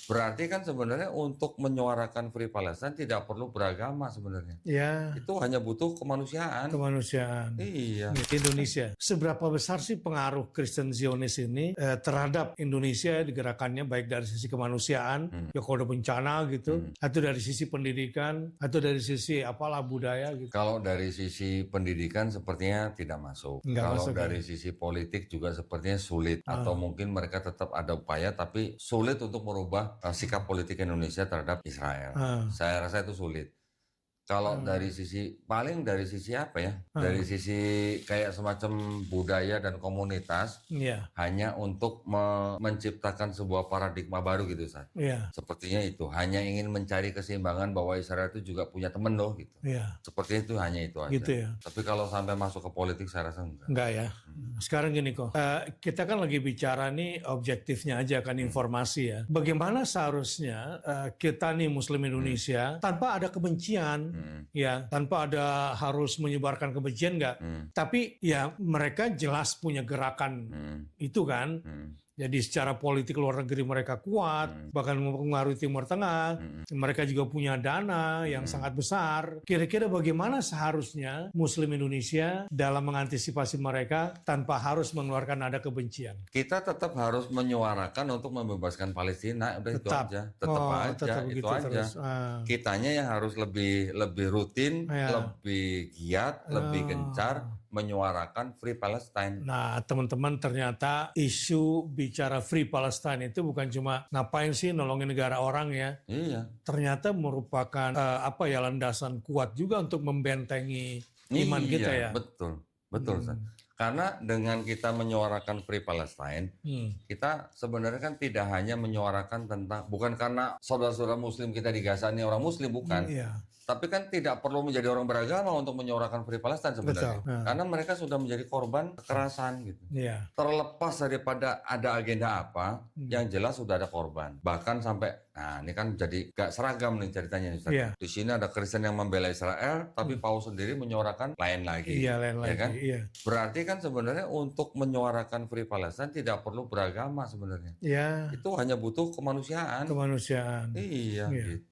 Berarti kan sebenarnya untuk menyuarakan Free Palestine tidak perlu beragama sebenarnya. Ya, Itu hanya butuh kemanusiaan. kemanusiaan Iya. di Indonesia. Seberapa besar sih pengaruh Kristen Zionis ini terhadap Indonesia di gerakannya, baik dari sisi kemanusiaan, ya kalau ada bencana gitu, atau dari sisi pendidikan, atau dari sisi apalah budaya gitu. Kalau dari sisi pendidikan sepertinya tidak masuk. Nggak Kalau masuk dari ya. sisi politik juga sepertinya sulit. Atau mungkin mereka tetap ada upaya tapi sulit untuk merubah sikap politik Indonesia terhadap Israel. Saya rasa itu sulit. Kalau dari sisi, paling dari sisi apa ya? Dari sisi kayak semacam budaya dan komunitas, Iya, hanya untuk menciptakan sebuah paradigma baru gitu, Ustaz. iya, Sepertinya itu, hanya ingin mencari keseimbangan bahwa Israel itu juga punya temen loh gitu. iya, Sepertinya itu hanya itu aja. gitu ya. Tapi kalau sampai masuk ke politik saya rasa enggak. Enggak ya. Sekarang gini kok, kita kan lagi bicara nih objektifnya aja kan, informasi ya. Bagaimana seharusnya kita nih Muslim Indonesia tanpa ada kebencian, ya, tanpa ada harus menyebarkan kebencian enggak. Tapi ya mereka jelas punya gerakan itu kan. Jadi secara politik luar negeri mereka kuat, bahkan mempengaruhi Timur Tengah. Mereka juga punya dana yang sangat besar. Kira-kira bagaimana seharusnya Muslim Indonesia dalam mengantisipasi mereka tanpa harus mengeluarkan nada kebencian? Kita tetap harus menyuarakan untuk membebaskan Palestina, udah itu Tetap. aja. Tetap aja, Tetap itu begitu aja. terus. Kitanya yang harus lebih rutin, Ya. lebih giat, lebih gencar menyuarakan Free Palestine. Nah, teman-teman, ternyata isu bicara Free Palestine itu bukan cuma ngapain sih nolongin negara orang ya. Iya. Ternyata merupakan landasan kuat juga untuk membentengi iman kita ya. Betul, betul. Ustaz. Karena dengan kita menyuarakan Free Palestine, kita sebenarnya kan tidak hanya menyuarakan tentang, bukan karena saudara-saudara Muslim kita di Gaza ini orang Muslim, bukan. Iya. Tapi kan tidak perlu menjadi orang beragama untuk menyuarakan Free Palestine sebenarnya. Betul. Karena mereka sudah menjadi korban kekerasan gitu. Iya. Terlepas daripada ada agenda apa, yang jelas sudah ada korban. Bahkan sampai, nah ini kan jadi gak seragam nih ceritanya. Ustaz. Iya. Di sini ada Kristen yang membela Israel, tapi Paus sendiri menyuarakan lain lagi. Iya, lain lagi. Kan? Iya. Berarti kan sebenarnya untuk menyuarakan Free Palestine tidak perlu beragama sebenarnya. Iya. Itu hanya butuh kemanusiaan. Kemanusiaan. Iya. Iya. Gitu.